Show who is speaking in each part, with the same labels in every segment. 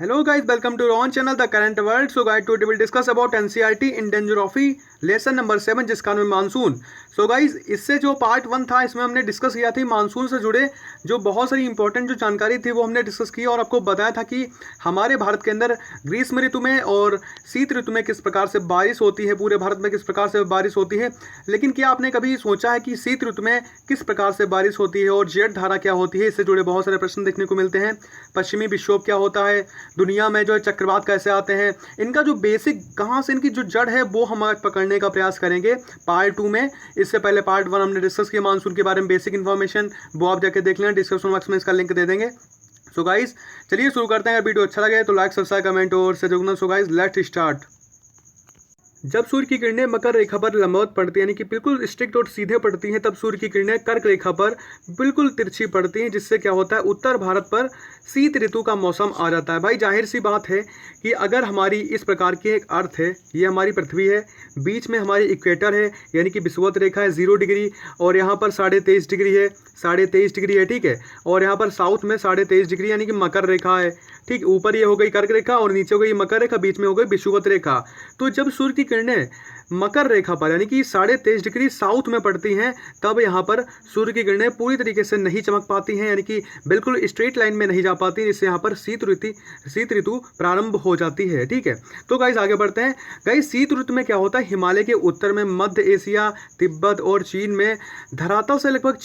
Speaker 1: Hello guys, welcome to our own channel The Current World. So guys, today we'll discuss about NCERT Indian Geography lesson number 7 जिसका नाम है monsoon. So guys, इससे जो part 1 था इसमें हमने discuss किया थी मानसून से जुड़े जो बहुत सारी इंपॉर्टेंट जो जानकारी थी वो हमने डिस्कस की और आपको बताया था कि हमारे भारत के अंदर ग्रीष्म ऋतु में और शीत ऋतु में किस प्रकार से बारिश होती है, पूरे भारत में किस प्रकार से बारिश होती है। लेकिन क्या आपने कभी सोचा है कि शीत ऋतु में किस प्रकार से बारिश होती है और जेठ धारा क्या होती है? इससे जुड़े बहुत सारे प्रश्न देखने को मिलते हैं। पश्चिमी विक्षोभ क्या होता है, दुनिया में जो है चक्रवात कैसे आते हैं, इनका जो बेसिक कहाँ से इनकी जो जड़ है वो हम आज पकड़ने का प्रयास करेंगे पार्ट 2 में। इससे पहले पार्ट 1 हमने डिस्कस किया मानसून के बारे में बेसिक इन्फॉर्मेशन, वो आप जाके देख लेना, डिस्क्रिप्शन बॉक्स में इसका लिंक दे देंगे। सो गाइस चलिए शुरू करते हैं। अगर वीडियो अच्छा लगे तो लाइक, सब्सक्राइब, कमेंट और शेयर करना। So guys let's start. जब सूर्य की किरणें मकर रेखा पर लंबवत पड़ती है, यानी कि बिल्कुल स्ट्रिक्ट और सीधे पड़ती हैं, तब सूर्य की किरणें कर्क रेखा पर बिल्कुल तिरछी पड़ती हैं, जिससे क्या होता है उत्तर भारत पर शीत ऋतु का मौसम आ जाता है। भाई जाहिर सी बात है कि अगर हमारी इस प्रकार की एक अर्थ है, ये हमारी पृथ्वी है, बीच में हमारी इक्वेटर है यानी कि विषुवत रेखा है 0 डिग्री, और यहाँ पर 23.5 डिग्री है, 23.5 डिग्री है, ठीक है। और यहाँ पर साउथ में 23.5 डिग्री यानी कि मकर रेखा है, ठीक। ऊपर ये हो गई कर्क रेखा और नीचे हो गई मकर रेखा, बीच में हो गई विषुवत रेखा। तो जब सूर्य की किरणें मकर रेखा पर यानी कि 23.5 डिग्री साउथ में पड़ती हैं, तब यहाँ पर सूर्य की किरणें पूरी तरीके से नहीं चमक पाती हैं, यानी कि बिल्कुल स्ट्रेट लाइन में नहीं जा पाती, जिससे यहाँ पर शीत ऋतु प्रारंभ हो जाती है, ठीक है। तो गाइस आगे बढ़ते हैं। गाइस शीत ऋतु में क्या होता है, हिमालय के उत्तर में, मध्य एशिया, तिब्बत और चीन में धरातल से लगभग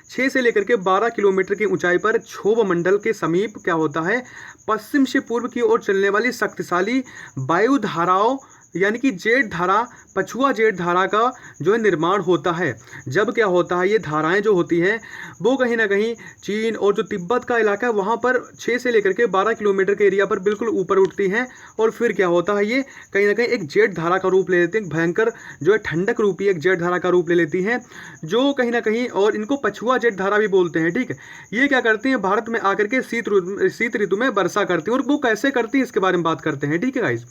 Speaker 1: 6 से लेकर के 12 किलोमीटर की ऊंचाई पर क्षोभ मंडल के समीप क्या होता है, पश्चिम से पूर्व की ओर चलने वाली शक्तिशाली वायु धाराओं यानी कि जेठ धारा, पछुआ जेठ धारा का जो है निर्माण होता है। जब क्या होता है, ये धाराएं जो होती हैं वो कहीं ना कहीं चीन और जो तिब्बत का इलाका है वहाँ पर 6 से लेकर के 12 किलोमीटर के एरिया पर बिल्कुल ऊपर उठती हैं, और फिर क्या होता है ये कहीं ना कहीं एक जेठ धारा का रूप ले लेती हैं, भयंकर जो है ठंडक रूपी एक जेठ धारा का रूप ले लेती हैं, जो कहीं ना कहीं, और इनको पछुआ जेठ धारा भी बोलते हैं, ठीक है। ये क्या करती हैं, भारत में आकर के शीत ऋतु में वर्षा करती हैं, और वो कैसे करती है इसके बारे में बात करते हैं, ठीक है गाइस।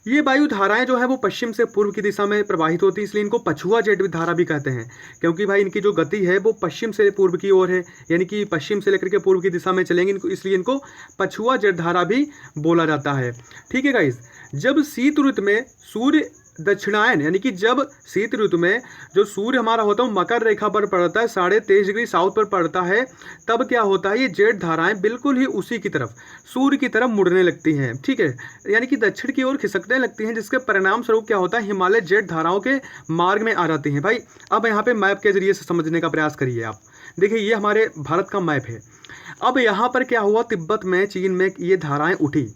Speaker 1: ये वायु धाराएं जो है वो पश्चिम से पूर्व की दिशा में प्रवाहित होती है, इसलिए इनको पछुआ जेठ धारा भी कहते हैं, क्योंकि भाई इनकी जो गति है वो पश्चिम से पूर्व की ओर है, यानी कि पश्चिम से लेकर के पूर्व की दिशा में चलेंगे, इसलिए इनको पछुआ जेठ धारा भी बोला जाता है, ठीक है गाइस। जब शीत ऋतु में सूर्य दक्षिणायन यानी कि जब शीत ऋतु में जो सूर्य हमारा होता है मकर रेखा पर पड़ता है, 23.5 डिग्री साउथ पर पड़ता है, तब क्या होता है ये जेठ धाराएं बिल्कुल ही उसी की तरफ, सूर्य की तरफ मुड़ने लगती हैं, ठीक है, यानी कि दक्षिण की ओर खिसकने लगती हैं, जिसके परिणाम स्वरूप क्या होता है हिमालय जेठ धाराओं के मार्ग में आ जाती हैं। भाई अब यहाँ पे मैप के जरिए से समझने का प्रयास करिए आप। देखिए ये हमारे भारत का मैप है। अब यहाँ पर क्या हुआ, तिब्बत में, चीन में ये धाराएं उठी,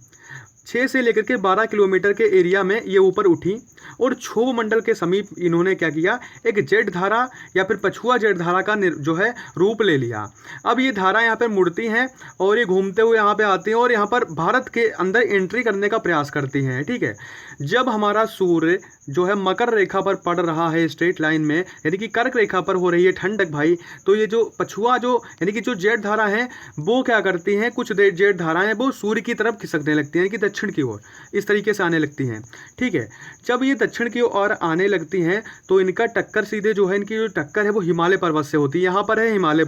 Speaker 1: 6 से लेकर के 12 किलोमीटर के एरिया में ये ऊपर उठी, और क्षोभ मंडल के समीप इन्होंने क्या किया, एक जेठ धारा या फिर पछुआ जेठ धारा का जो है रूप ले लिया। अब ये धारा यहाँ पर मुड़ती हैं और ये घूमते हुए यहाँ पे आती हैं और यहाँ पर भारत के अंदर एंट्री करने का प्रयास करती हैं, ठीक है। जब हमारा सूर्य जो है मकर रेखा पर पड़ रहा है स्ट्रेट लाइन में, यानी कि कर्क रेखा पर हो रही है ठंडक भाई, तो ये जो पछुआ जो यानी कि जो जेठ धारा है वो क्या करती हैं, कुछ जेठ धाराएं वो सूर्य की तरफ खिसकने लगती हैं, कि दक्षिण की ओर इस तरीके से आने लगती हैं, ठीक है। जब ये दक्षिण की ओर आने लगती हैं तो इनका टक्कर सीधे जो है, इनकी जो टक्कर है वो हिमालय पर्वत से होती है। यहाँ पर है हिमालय,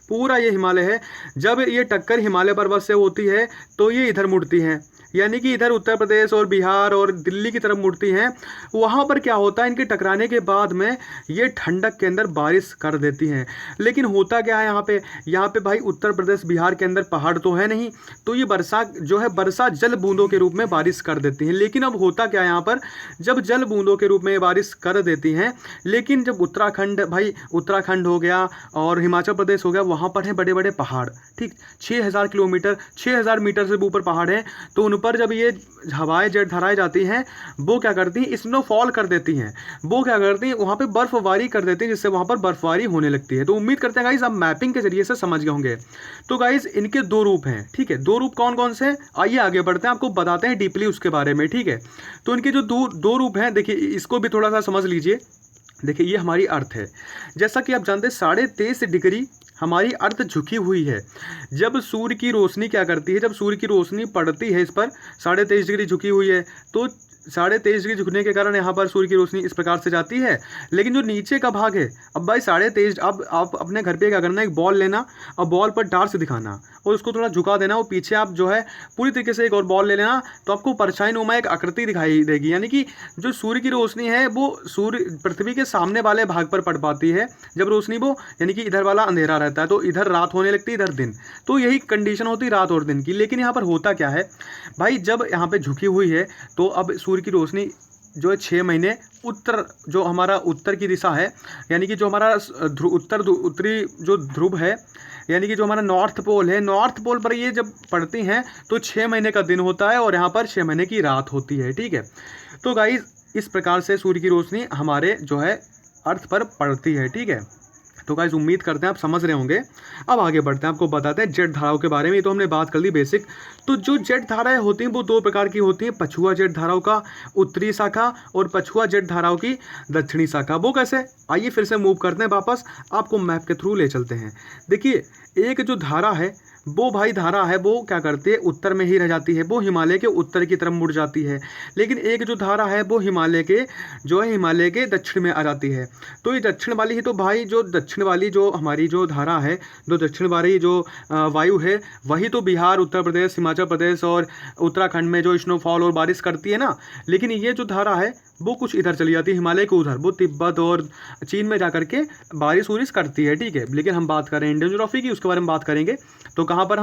Speaker 1: पूरा ये हिमालय है। जब ये टक्कर हिमालय पर्वत से होती है तो ये इधर मुड़ती हैं, यानी कि इधर उत्तर प्रदेश और बिहार और दिल्ली की तरफ मुड़ती हैं। वहाँ पर क्या होता है, इनके टकराने के बाद में ये ठंडक के अंदर बारिश कर देती हैं। लेकिन होता क्या है यहाँ पे भाई उत्तर प्रदेश बिहार के अंदर पहाड़ तो है नहीं, तो ये वर्षा जो है वर्षा जल बूंदों के रूप में बारिश कर देती हैं। लेकिन अब होता क्या है, यहाँ पर जब जल बूंदों के रूप में बारिश कर देती हैं, लेकिन जब उत्तराखंड हो गया और हिमाचल प्रदेश हो गया, वहाँ पर हैं बड़े बड़े पहाड़, ठीक, 6,000 मीटर से ऊपर पहाड़ हैं, तो उन पर जब ये हवाएं जेठ धाराएं जाती हैं वो क्या करती हैं, स्नोफॉल कर देती हैं, वो क्या करती हैं वहाँ पे बर्फबारी कर देती हैं, जिससे वहाँ पर बर्फबारी होने लगती है। तो उम्मीद करते हैं गाइस आप मैपिंग के जरिए से समझ गए होंगे। तो गाइस इनके 2 रूप हैं, ठीक है। 2 रूप कौन कौन से, आइए आगे बढ़ते हैं, आपको बताते हैं डीपली उसके बारे में, ठीक है। तो इनके जो दो रूप हैं, देखिए इसको भी थोड़ा सा समझ लीजिए। देखिए ये हमारी अर्थ है, जैसा कि आप जानते हैं 23.5 डिग्री हमारी अर्थ झुकी हुई है। जब सूर्य की रोशनी क्या करती है, जब सूर्य की रोशनी पड़ती है इस पर 23.5 डिग्री झुकी हुई है, तो 23.5 डिग्री झुकने के कारण यहाँ पर सूर्य की रोशनी इस प्रकार से जाती है। लेकिन जो नीचे का भाग है, अब भाई 23.5, अब आप अपने घर पे क्या करना, एक बॉल लेना और बॉल पर टार्च दिखाना और उसको थोड़ा झुका देना, वो पीछे आप जो है पूरी तरीके से एक और बॉल ले लेना, तो आपको परछाई नुमा एक आकृति दिखाई देगी। यानी कि जो सूर्य की रोशनी है वो सूर्य पृथ्वी के सामने वाले भाग पर पड़ पाती है जब रोशनी वो, यानी कि इधर वाला अंधेरा रहता है तो इधर रात होने लगती है, इधर दिन। तो यही कंडीशन होती है रात और दिन की। लेकिन यहाँ पर होता क्या है भाई, जब यहाँ पे झुकी हुई है तो अब सूर्य की रोशनी जो है 6 महीने उत्तर, जो हमारा उत्तर की दिशा है, यानी कि जो हमारा उत्तरी जो ध्रुव है, यानी कि जो हमारा नॉर्थ पोल है, नॉर्थ पोल पर ये जब पड़ती हैं तो 6 महीने का दिन होता है और यहाँ पर 6 महीने की रात होती है। ठीक है, तो गाइस इस प्रकार से सूर्य की रोशनी हमारे जो है अर्थ पर पड़ती है। ठीक है, तो गाइस उम्मीद करते हैं आप समझ रहे होंगे। अब आगे बढ़ते हैं, आपको बताते हैं जेट धाराओं के बारे में। ये तो हमने बात कर ली बेसिक। तो जो जेट धाराएं होती हैं वो 2 प्रकार की होती हैं, पछुआ जेट धाराओं का उत्तरी शाखा और पछुआ जेट धाराओं की दक्षिणी शाखा। वो कैसे, आइए फिर से मूव करते हैं वापस, आपको मैप के थ्रू ले चलते हैं। देखिए, एक जो धारा है वो भाई धारा है वो क्या करती है, उत्तर में ही रह जाती है, वो हिमालय के उत्तर की तरफ मुड़ जाती है। लेकिन एक जो धारा है वो हिमालय के दक्षिण में आ जाती है। तो ये दक्षिण वाली ही तो भाई, जो दक्षिण वाली जो हमारी जो धारा है, जो दक्षिण वाली जो वायु है, वही तो बिहार, उत्तर प्रदेश, हिमाचल प्रदेश और उत्तराखंड में जो स्नोफॉल और बारिश करती है ना। लेकिन ये जो धारा है वो कुछ इधर चली जाती है, हिमालय को उधर, वो तिब्बत और चीन में जाकर के बारिश उरिश करती है। ठीक है, लेकिन हम बात करें इंडियन ज्योग्राफी की, उसके बारे में बात करेंगे। तो कहाँ पर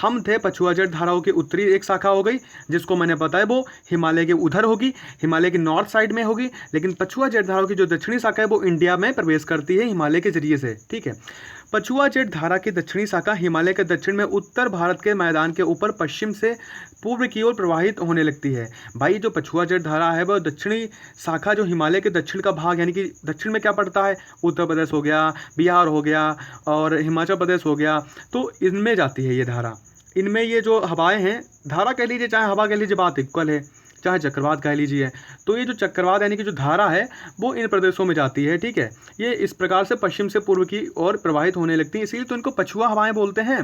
Speaker 1: हम थे पछुआ जेट धाराओं की उत्तरी एक शाखा हो गई, जिसको मैंने बताया वो हिमालय के उधर होगी, हिमालय की नॉर्थ साइड में होगी। लेकिन पछुआ जेट धाराओं की जो दक्षिणी शाखा है वो इंडिया में प्रवेश करती है हिमालय के जरिए से। ठीक है, पछुआ जेट धारा की दक्षिणी शाखा हिमालय के दक्षिण में उत्तर भारत के मैदान के ऊपर पश्चिम से पूर्व की ओर प्रवाहित होने लगती है। भाई जो पछुआ जेट धारा है वह दक्षिणी शाखा जो हिमालय के दक्षिण का भाग, यानी कि दक्षिण में क्या पड़ता है, उत्तर प्रदेश हो गया, बिहार हो गया और हिमाचल प्रदेश हो गया, तो इनमें जाती है ये धारा। इनमें ये जो हवाएं हैं, धारा कह लीजिए चाहे हवा कह लीजिए, बात इक्वल है, चाहे चक्रवात कह लीजिए। तो ये जो चक्रवात यानी कि जो धारा है वो इन प्रदेशों में जाती है। ठीक है, ये इस प्रकार से पश्चिम से पूर्व की ओर प्रवाहित होने लगती है, इसीलिए तो इनको पछुआ हवाएं बोलते हैं।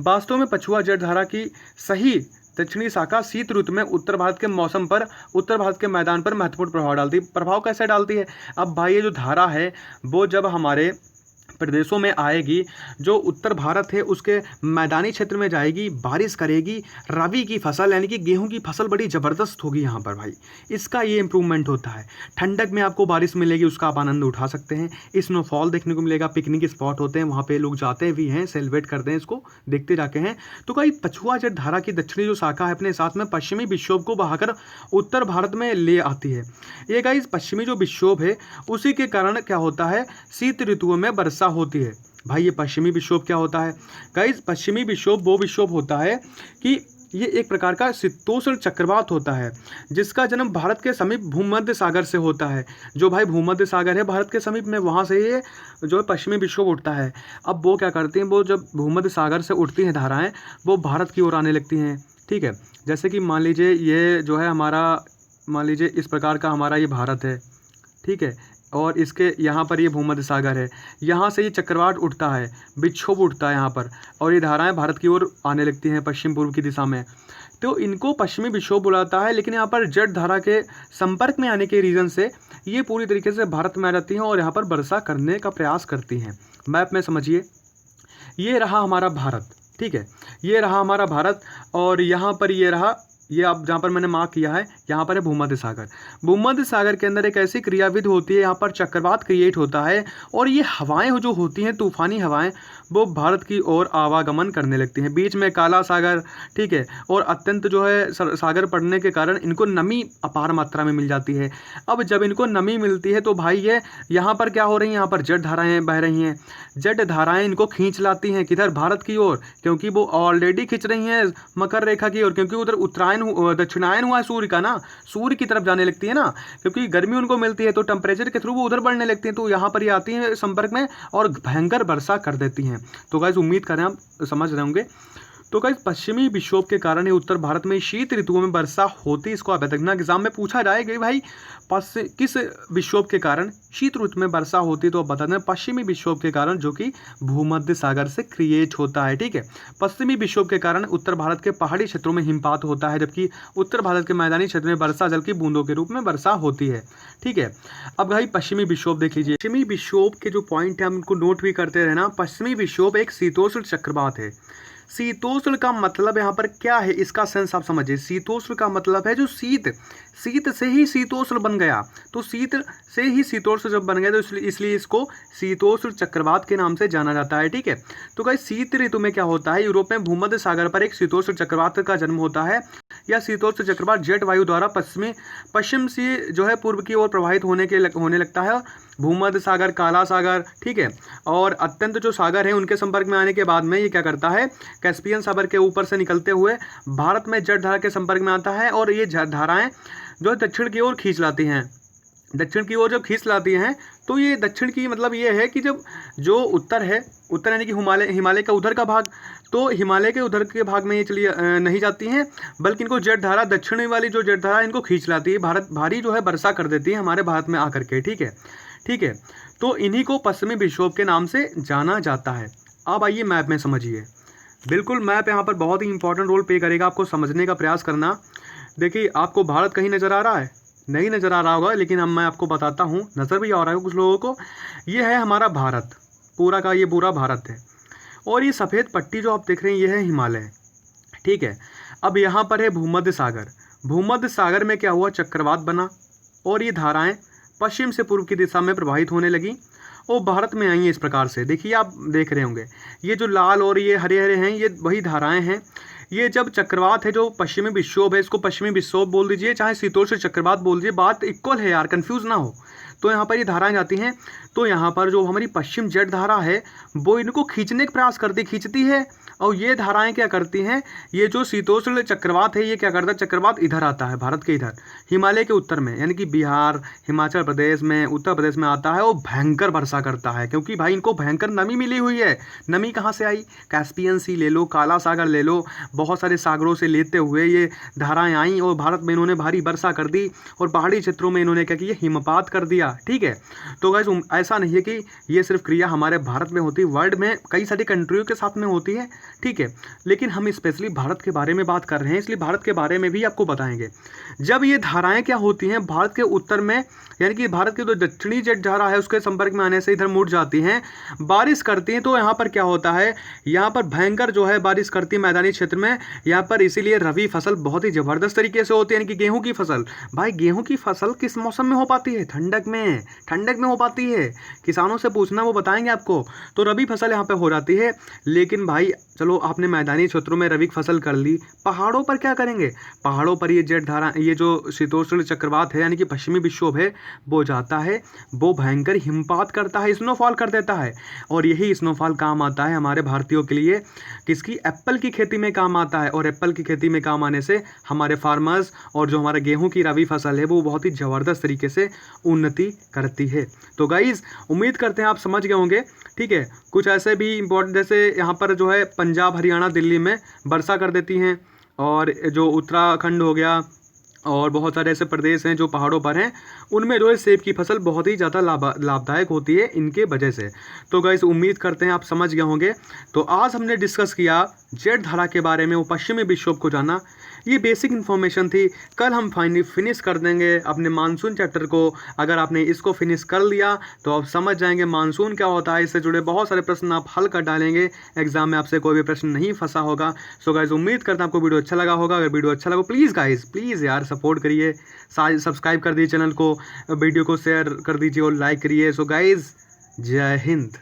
Speaker 1: वास्तव में पछुआ जेट धारा की सही दक्षिणी शाखा शीत ऋतु में उत्तर भारत के मौसम पर, उत्तर भारत के मैदान पर महत्वपूर्ण प्रभाव डालती है। प्रभाव कैसे डालती है, अब भाई ये जो धारा है वो जब हमारे प्रदेशों में आएगी, जो उत्तर भारत है उसके मैदानी क्षेत्र में जाएगी, बारिश करेगी, रबी की फसल यानी कि गेहूं की फसल बड़ी ज़बरदस्त होगी यहाँ पर भाई, इसका ये इंप्रूवमेंट होता है। ठंडक में आपको बारिश मिलेगी, उसका आप आनंद उठा सकते हैं। स्नोफॉल देखने को मिलेगा, पिकनिक स्पॉट होते हैं, वहाँ पे लोग जाते भी हैं, सेलिब्रेट करते हैं, इसको देखते जाके हैं। तो कई पछुआ जेट धारा की दक्षिणी जो शाखा है अपने साथ में पश्चिमी विक्षोभ को बहाकर उत्तर भारत में ले आती है। ये गाइस पश्चिमी जो विक्षोभ है उसी के कारण क्या होता है, शीत ऋतुओं में वर्षा होती है। भाई ये पश्चिमी विक्षोभ क्या होता है गाइस, पश्चिमी विक्षोभ वो विक्षोभ होता है कि ये एक प्रकार का शीतोष्ण चक्रवात होता है जिसका जन्म भारत के समीप भूमध्य सागर से होता है। जो भाई भूमध्य सागर है भारत के समीप में, वहाँ से ये जो है पश्चिमी विक्षोभ उठता है। अब वो क्या करती हैं, वो जब भूमध्य सागर से उठती हैं धाराएं, वो भारत की ओर आने लगती हैं। ठीक है, जैसे कि मान लीजिए ये जो है हमारा, मान लीजिए इस प्रकार का हमारा ये भारत है। ठीक है, और इसके यहाँ पर ये भूमध्य सागर है, यहाँ से ये चक्रवात उठता है, विक्षोभ उठता है यहाँ पर, और ये धाराएं भारत की ओर आने लगती हैं पश्चिम पूर्व की दिशा में। तो इनको पश्चिमी विक्षोभ बुलाता है। लेकिन यहाँ पर जेट धारा के संपर्क में आने के रीज़न से ये पूरी तरीके से भारत में आ जाती हैं और यहाँ पर वर्षा करने का प्रयास करती हैं। मैप में समझिए, ये रहा हमारा भारत। ठीक है, ये रहा हमारा भारत और यहाँ पर ये रहा, ये आप जहाँ पर मैंने मार्क किया है, यहाँ पर है भूमध्य सागर। भूमध्य सागर के अंदर एक ऐसी क्रियाविधि होती है, यहाँ पर चक्रवात क्रिएट होता है और ये हवाएं जो होती हैं, तूफानी हवाएं, वो भारत की ओर आवागमन करने लगती हैं। बीच में काला सागर, ठीक है, और अत्यंत जो है सागर पड़ने के कारण इनको नमी अपार मात्रा में मिल जाती है। अब जब इनको नमी मिलती है तो भाई ये यहाँ पर क्या हो रही हैं, यहाँ पर जेट धाराएँ बह रही हैं। जेट धाराएँ इनको खींच लाती हैं किधर, भारत की ओर, क्योंकि वो ऑलरेडी खींच रही हैं मकर रेखा की ओर, क्योंकि उधर उत्तरायण दक्षिणायन हुआ है सूर्य का ना, सूर्य की तरफ जाने लगती है ना, क्योंकि गर्मी उनको मिलती है तो टेम्परेचर के थ्रू वो उधर बढ़ने लगती हैं। तो यहाँ पर ये आती हैं संपर्क में और भयंकर वर्षा कर देती हैं। तो गाइस उम्मीद करें आप समझ रहे होंगे। तो गाइस पश्चिमी विक्षोभ के कारण ही उत्तर भारत में शीत ऋतुओं में वर्षा होती, इसको आप देखना एग्जाम में पूछा जाएगा भाई किस विक्षोभ के कारण शीत ऋतु में वर्षा होती है, तो आप बता दें पश्चिमी विक्षोभ के कारण, जो कि भूमध्य सागर से क्रिएट होता है। ठीक है, पश्चिमी विक्षोभ के कारण उत्तर भारत के पहाड़ी क्षेत्रों में हिमपात होता है, जबकि उत्तर भारत के मैदानी क्षेत्र में वर्षा जल की बूंदों के रूप में वर्षा होती है। ठीक है, अब भाई पश्चिमी विक्षोभ देख लीजिए। पश्चिमी विक्षोभ के जो पॉइंट है हम उनको नोट भी करते रहना। पश्चिमी विक्षोभ एक शीतोष्ण चक्रवात है। शीतोष्ण का मतलब यहाँ पर क्या है, इसका सेंस आप समझिए। शीतोष्ण का मतलब है जो शीत से ही शीतोष्ण बन गया, तो शीत से ही शीतोष्ण जब बन गया तो इसलिए इसको शीतोष्ण चक्रवात के नाम से जाना जाता है। ठीक है, तो गाइस शीत ऋतु में क्या होता है, यूरोप में भूमध्य सागर पर एक शीतोष्ण चक्रवात का जन्म होता है। यह शीतोष्ण चक्रवात जेट वायु द्वारा पश्चिम से जो है पूर्व की ओर प्रवाहित होने लगता है। भूमध्य सागर, काला सागर, ठीक है, और अत्यंत जो सागर है उनके संपर्क में आने के बाद में ये क्या करता है, कैस्पियन सागर के ऊपर से निकलते हुए भारत में जट धारा के संपर्क में आता है, और ये धाराएं जो दक्षिण की ओर खींच लाती हैं। दक्षिण की ओर जब खींच लाती हैं तो ये दक्षिण की मतलब ये है कि जब जो उत्तर है, उत्तर यानी कि हिमालय का उधर का भाग, तो हिमालय के उधर के भाग में ये चलिए नहीं जाती हैं, बल्कि इनको जट धारा, दक्षिणी वाली जो जट धारा इनको खींच लाती है, भारी जो है वर्षा कर देती है हमारे भारत में आकर के। ठीक है, ठीक है, तो इन्हीं को पश्चिमी विक्षोभ के नाम से जाना जाता है। अब आइए मैप में समझिए। बिल्कुल मैप यहाँ पर बहुत ही इंपॉर्टेंट रोल प्ले करेगा, आपको समझने का प्रयास करना। देखिए आपको भारत कहीं नज़र आ रहा है, नहीं नज़र आ रहा होगा, लेकिन अब मैं आपको बताता हूँ, नज़र भी आ रहा है कुछ लोगों को। ये है हमारा भारत, पूरा का ये पूरा भारत है, और ये सफ़ेद पट्टी जो आप देख रहे हैं ये है हिमालय। ठीक है, अब यहाँ पर है भूमध्य सागर। भूमध्य सागर में क्या हुआ, चक्रवात बना, और ये धाराएं पश्चिम से पूर्व की दिशा में प्रवाहित होने लगी और भारत में आई हैं इस प्रकार से। देखिए आप देख रहे होंगे ये जो लाल और ये हरे हरे हैं, ये वही धाराएं हैं। ये जब चक्रवात है जो पश्चिमी विक्षोभ है, इसको पश्चिमी विक्षोभ बोल दीजिए, चाहे शीतोष्ण चक्रवात बोल दीजिए, बात इक्वल है यार, कंफ्यूज ना हो। तो यहाँ पर ये धाराएं जाती हैं, तो यहाँ पर जो हमारी पश्चिम जेट धारा है वो इनको खींचने का प्रयास खींचती है, और ये धाराएं क्या करती हैं, ये जो शीतोष्ण चक्रवात है ये क्या करता है, चक्रवात इधर आता है, भारत के इधर हिमालय के उत्तर में, यानी कि बिहार, हिमाचल प्रदेश में, उत्तर प्रदेश में आता है, और भयंकर वर्षा करता है, क्योंकि भाई इनको भयंकर नमी मिली हुई है। नमी कहाँ से आई, कैस्पियन सी ले लो, काला सागर ले लो, बहुत सारे सागरों से लेते हुए ये धाराएं आई और भारत में इन्होंने भारी वर्षा कर दी, और पहाड़ी क्षेत्रों में इन्होंने क्या किया, हिमपात कर दिया। ठीक है, तो गाइस ऐसा नहीं है कि ये सिर्फ क्रिया हमारे भारत में होती, वर्ल्ड में कई सारी कंट्रियों के साथ में होती है। ठीक है, लेकिन हम स्पेशली भारत के बारे में बात कर रहे हैं, इसलिए भारत के बारे में भी आपको बताएंगे। जब ये धाराएं क्या होती हैं, भारत के उत्तर में, यानी कि भारत की जो दक्षिणी जेट धारा है उसके संपर्क में आने से इधर मुड़ जाती हैं, बारिश करती हैं, तो यहाँ पर क्या होता है, यहाँ पर भयंकर जो है बारिश करती है मैदानी क्षेत्र में यहाँ पर, इसीलिए रबी फसल बहुत ही जबरदस्त तरीके से होती है, यानी कि गेहूं की फसल। भाई गेहूं की फसल किस मौसम में हो पाती है, ठंडक में हो पाती है, किसानों से पूछना वो बताएंगे आपको। तो रबी फसल यहाँ पे हो जाती है। लेकिन भाई चलो आपने मैदानी क्षेत्रों में रबी फसल कर ली, पहाड़ों पर क्या करेंगे, पहाड़ों पर ये जेट धारा, ये जो शीतोष्ण चक्रवात है यानी कि पश्चिमी विक्षोभ है वो जाता है, वो भयंकर हिमपात करता है, स्नोफॉल कर देता है, और यही स्नोफॉल काम आता है हमारे भारतीयों के लिए, किसकी, एप्पल की खेती में काम आता है, और एप्पल की खेती में काम आने से हमारे फार्मर्स और जो हमारे गेहूं की रबी फसल है वो बहुत ही ज़बरदस्त तरीके से उन्नति करती है। तो गाइज़ उम्मीद करते हैं आप समझ गए होंगे। ठीक है, कुछ ऐसे भी इम्पोर्टेंट, जैसे यहाँ पर जो है पंजाब, हरियाणा, दिल्ली में वर्षा कर देती हैं, और जो उत्तराखंड हो गया और बहुत सारे ऐसे प्रदेश हैं जो पहाड़ों पर हैं, उनमें जो है सेब की फसल बहुत ही ज़्यादा लाभदायक होती है इनके वजह से। तो गाइस उम्मीद करते हैं आप समझ गए होंगे। तो आज हमने डिस्कस किया जेट धारा के बारे में, वो पश्चिमी विक्षोभ को जाना, ये बेसिक इन्फॉर्मेशन थी। कल हम फाइनली फिनिश कर देंगे अपने मानसून चैप्टर को। अगर आपने इसको फिनिश कर लिया तो आप समझ जाएंगे मानसून क्या होता है, इससे जुड़े बहुत सारे प्रश्न आप हल कर डालेंगे, एग्जाम में आपसे कोई भी प्रश्न नहीं फंसा होगा। सो गाइज उम्मीद करता हूँ आपको वीडियो अच्छा लगा होगा। अगर वीडियो अच्छा लगा प्लीज़ गाइज प्लीज़ यार सपोर्ट करिए, सब्सक्राइब कर दीजिए चैनल को, वीडियो को शेयर कर दीजिए और लाइक करिए। सो गाइज जय हिंद।